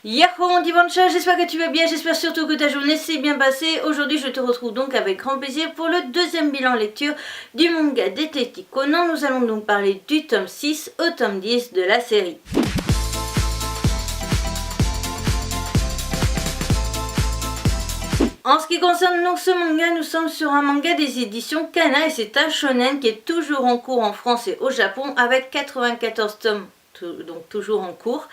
Yahoo Divancha, j'espère que tu vas bien, j'espère surtout que ta journée s'est bien passée. Aujourd'hui je te retrouve donc avec grand plaisir pour le deuxième bilan lecture du manga Détective Conan. Nous allons donc parler du tome 6 au tome 10 de la série. En ce qui concerne donc ce manga, nous sommes sur un manga des éditions Kana et c'est un shonen qui est toujours en cours en France et au Japon avec 94 tomes. Donc toujours en cours.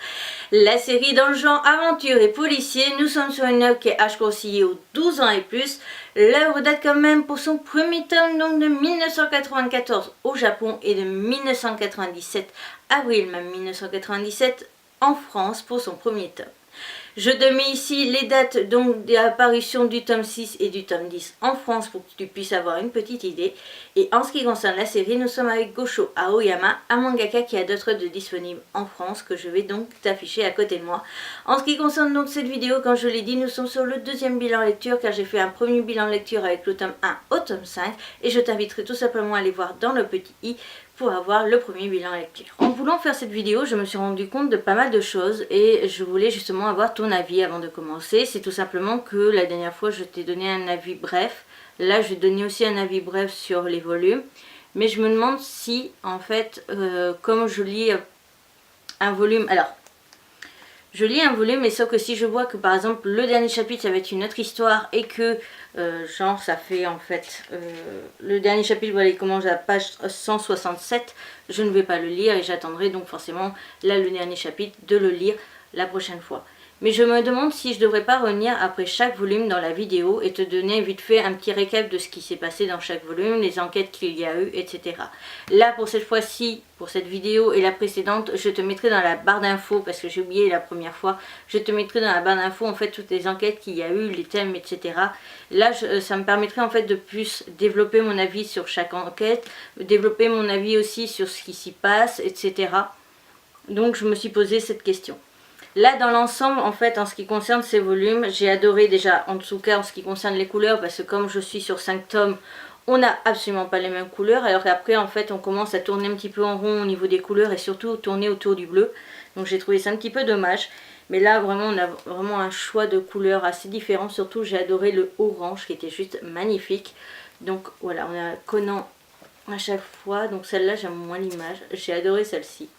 La série dans le genre aventure et policier, nous sommes sur une œuvre qui est âge conseillé aux 12 ans et plus. L'œuvre date quand même pour son premier tome donc de 1994 au Japon et de 1997, avril même 1997 en France pour son premier tome. Je te mets ici les dates donc d'apparition du tome 6 et du tome 10 en France pour que tu puisses avoir une petite idée. Et en ce qui concerne la série, nous sommes avec Gosho Aoyama, un mangaka qui a d'autres œuvres disponibles en France que je vais donc t'afficher à côté de moi. En ce qui concerne donc cette vidéo, comme je l'ai dit, nous sommes sur le deuxième bilan lecture car j'ai fait un premier bilan lecture avec le tome 1 au tome 5 et je t'inviterai tout simplement à aller voir dans le petit i pour avoir le premier bilan lecture. En voulant faire cette vidéo, je me suis rendu compte de pas mal de choses et je voulais justement avoir ton avis avant de commencer. C'est tout simplement que la dernière fois je t'ai donné un avis bref. Là je vais donner aussi un avis bref sur les volumes. Mais je me demande si en fait, comme je lis un volume... Alors, je lis un volume, mais sauf que si je vois que par exemple le dernier chapitre ça va être une autre histoire et que genre ça fait en fait le dernier chapitre, voilà, il commence à la page 167, je ne vais pas le lire et j'attendrai donc forcément là le dernier chapitre de le lire la prochaine fois. Mais je me demande si je ne devrais pas revenir après chaque volume dans la vidéo et te donner vite fait un petit récap de ce qui s'est passé dans chaque volume, les enquêtes qu'il y a eu, etc. Là pour cette fois-ci, pour cette vidéo et la précédente, je te mettrai dans la barre d'infos, parce que j'ai oublié la première fois, je te mettrai dans la barre d'infos en fait toutes les enquêtes qu'il y a eu, les thèmes, etc. Là ça me permettrait en fait de plus développer mon avis sur chaque enquête, développer mon avis aussi sur ce qui s'y passe, etc. Donc je me suis posé cette question. Là dans l'ensemble en fait en ce qui concerne ces volumes, j'ai adoré déjà en tout cas en ce qui concerne les couleurs, parce que comme je suis sur 5 tomes, on n'a absolument pas les mêmes couleurs, alors qu'après en fait on commence à tourner un petit peu en rond au niveau des couleurs et surtout tourner autour du bleu. Donc j'ai trouvé ça un petit peu dommage. Mais là vraiment on a vraiment un choix de couleurs assez différent, surtout j'ai adoré le orange qui était juste magnifique. Donc voilà, on a Conan à chaque fois, donc celle-là j'aime moins l'image, j'ai adoré celle-ci.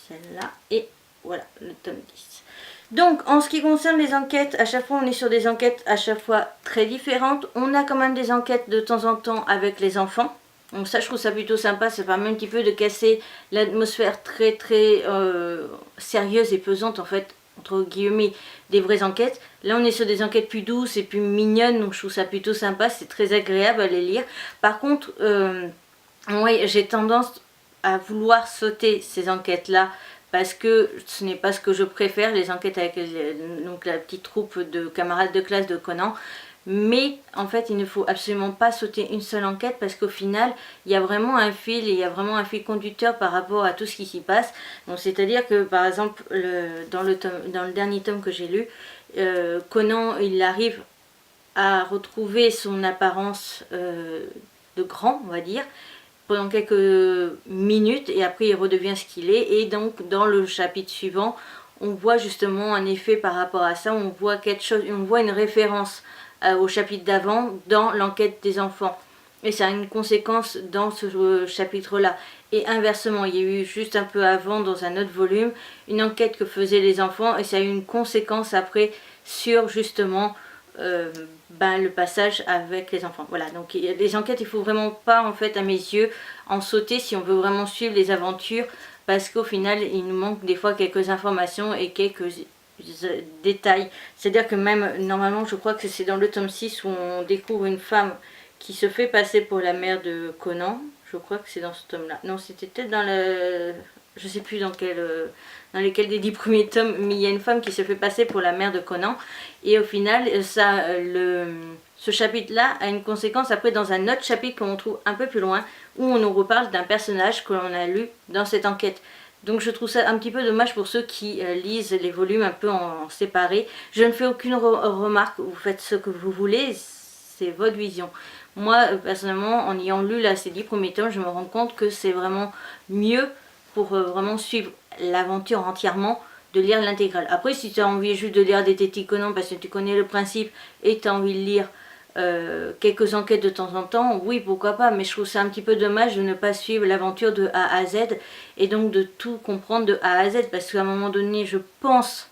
Celle-là et... Voilà, le tome 10. Donc, en ce qui concerne les enquêtes, à chaque fois, on est sur des enquêtes à chaque fois très différentes. On a quand même des enquêtes de temps en temps avec les enfants. Donc ça, je trouve ça plutôt sympa. Ça permet un petit peu de casser l'atmosphère très sérieuse et pesante, en fait, entre guillemets, des vraies enquêtes. Là, on est sur des enquêtes plus douces et plus mignonnes. Donc, je trouve ça plutôt sympa. C'est très agréable à les lire. Par contre, ouais, j'ai tendance à vouloir sauter ces enquêtes-là, parce que ce n'est pas ce que je préfère, les enquêtes avec donc la petite troupe de camarades de classe de Conan. Mais en fait il ne faut absolument pas sauter une seule enquête, parce qu'au final il y a vraiment un fil, et il y a vraiment un fil conducteur par rapport à tout ce qui s'y passe. Donc c'est à dire que par exemple dans le dernier tome que j'ai lu, Conan il arrive à retrouver son apparence de grand, on va dire, pendant quelques minutes, et après il redevient ce qu'il est. Et donc dans le chapitre suivant on voit justement un effet par rapport à ça, on voit quelque chose, on voit une référence au chapitre d'avant dans l'enquête des enfants, et ça a une conséquence dans ce chapitre là. Et inversement, il y a eu juste un peu avant dans un autre volume une enquête que faisaient les enfants, et ça a eu une conséquence après sur justement le passage avec les enfants. Voilà, donc il y a des enquêtes, il faut vraiment pas en fait à mes yeux en sauter si on veut vraiment suivre les aventures, parce qu'au final il nous manque des fois quelques informations et quelques détails. C'est à dire que même normalement je crois que c'est dans le tome 6 où on découvre une femme qui se fait passer pour la mère de Conan. Je crois que c'est dans ce tome là, non c'était peut-être dans le... je sais plus dans quel... dans lesquels des 10 premiers tomes, mais il y a une femme qui se fait passer pour la mère de Conan. Et au final, ça, ce chapitre-là a une conséquence après dans un autre chapitre qu'on trouve un peu plus loin, où on nous reparle d'un personnage que l'on a lu dans cette enquête. Donc je trouve ça un petit peu dommage pour ceux qui lisent les volumes un peu en séparé. Je ne fais aucune remarque, vous faites ce que vous voulez, c'est votre vision. Moi, personnellement, en ayant lu là ces 10 premiers tomes, je me rends compte que c'est vraiment mieux pour vraiment suivre l'aventure entièrement, de lire l'intégrale. Après, si tu as envie juste de lire Détective Conan parce que tu connais le principe et tu as envie de lire quelques enquêtes de temps en temps, oui, pourquoi pas, mais je trouve ça un petit peu dommage de ne pas suivre l'aventure de A à Z et donc de tout comprendre de A à Z, parce qu'à un moment donné, je pense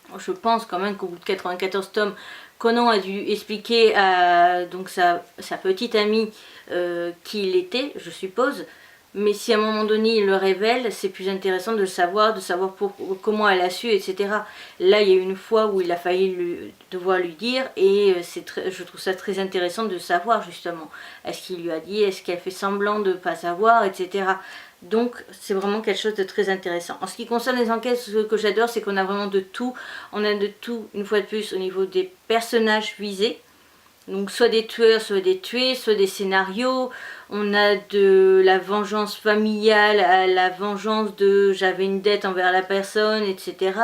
quand même qu'au bout de 94 tomes, Conan a dû expliquer à donc sa petite amie qui il était, je suppose. Mais si à un moment donné il le révèle, c'est plus intéressant de le savoir, comment elle a su, etc. Là, il y a eu une fois où il a failli devoir lui dire, et je trouve ça très intéressant de savoir justement. Est-ce qu'il lui a dit, est-ce qu'elle fait semblant de ne pas savoir, etc. Donc c'est vraiment quelque chose de très intéressant. En ce qui concerne les enquêtes, ce que j'adore, c'est qu'on a vraiment de tout. On a de tout, une fois de plus, au niveau des personnages visés. Donc soit des tueurs, soit des tués, soit des scénarios. On a de la vengeance familiale à la vengeance de j'avais une dette envers la personne, etc.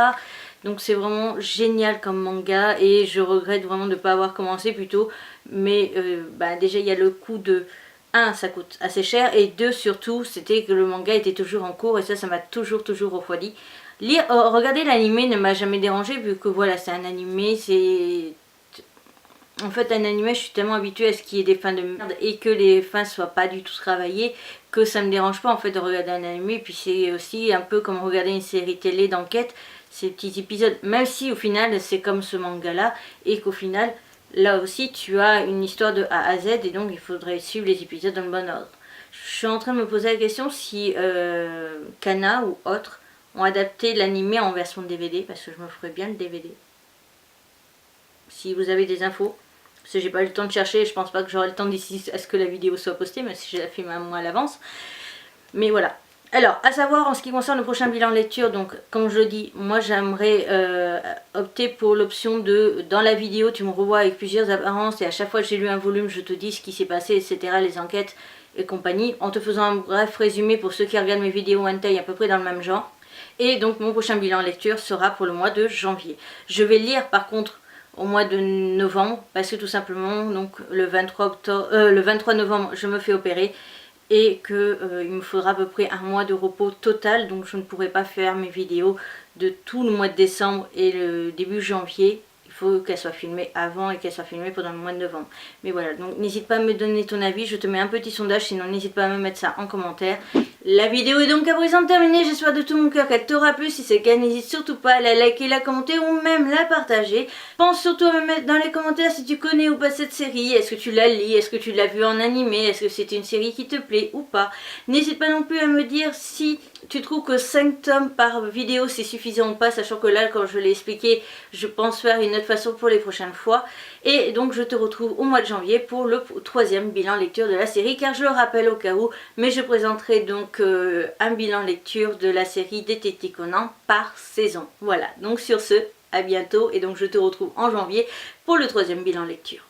Donc c'est vraiment génial comme manga et je regrette vraiment de ne pas avoir commencé plus tôt. Mais déjà il y a le coût de... 1, ça coûte assez cher, et 2, surtout, c'était que le manga était toujours en cours et ça m'a toujours refroidi. Regarder l'animé ne m'a jamais dérangé vu que voilà, c'est un animé, c'est... En fait, un animé, je suis tellement habituée à ce qu'il y ait des fins de merde et que les fins soient pas du tout travaillées que ça me dérange pas en fait de regarder un animé. Et puis c'est aussi un peu comme regarder une série télé d'enquête, ces petits épisodes, même si au final c'est comme ce manga là et qu'au final là aussi tu as une histoire de A à Z et donc il faudrait suivre les épisodes dans le bon ordre. Je suis en train de me poser la question si Kana ou autres ont adapté l'animé en version DVD, parce que je me ferais bien le DVD. Si vous avez des infos, parce que j'ai pas eu le temps de chercher, je pense pas que j'aurai le temps d'ici à ce que la vidéo soit postée, même si je la filme un mois à l'avance. Mais voilà. Alors, à savoir, en ce qui concerne le prochain bilan lecture, donc comme je le dis, moi j'aimerais opter pour l'option de, dans la vidéo, tu me revois avec plusieurs apparences et à chaque fois que j'ai lu un volume, je te dis ce qui s'est passé, etc., les enquêtes et compagnie, en te faisant un bref résumé pour ceux qui regardent mes vidéos hentai à peu près dans le même genre. Et donc mon prochain bilan lecture sera pour le mois de janvier. Je vais lire par contre au mois de novembre, parce que tout simplement, donc le 23 novembre, je me fais opérer et que il me faudra à peu près un mois de repos total, donc je ne pourrai pas faire mes vidéos de tout le mois de décembre et le début janvier. Il faut qu'elle soit filmée avant et qu'elle soit filmée pendant le mois de novembre. Mais voilà, donc n'hésite pas à me donner ton avis, je te mets un petit sondage, sinon n'hésite pas à me mettre ça en commentaire. La vidéo est donc à présent terminée, j'espère de tout mon cœur qu'elle t'aura plu. Si c'est le cas, n'hésite surtout pas à la liker, la commenter ou même la partager. Pense surtout à me mettre dans les commentaires si tu connais ou pas cette série. Est-ce que tu la lis? Est-ce que tu l'as vue en animé? Est-ce que c'est une série qui te plaît ou pas? N'hésite pas non plus à me dire si tu trouves que 5 tomes par vidéo c'est suffisant ou pas, sachant que là, comme je l'ai expliqué, je pense faire une autre façon pour les prochaines fois. Et donc je te retrouve au mois de janvier pour le 3e bilan lecture de la série, car je le rappelle au cas où, mais je présenterai donc un bilan lecture de la série Détective Conan par saison. Voilà, donc sur ce, à bientôt, et donc je te retrouve en janvier pour le 3e bilan lecture.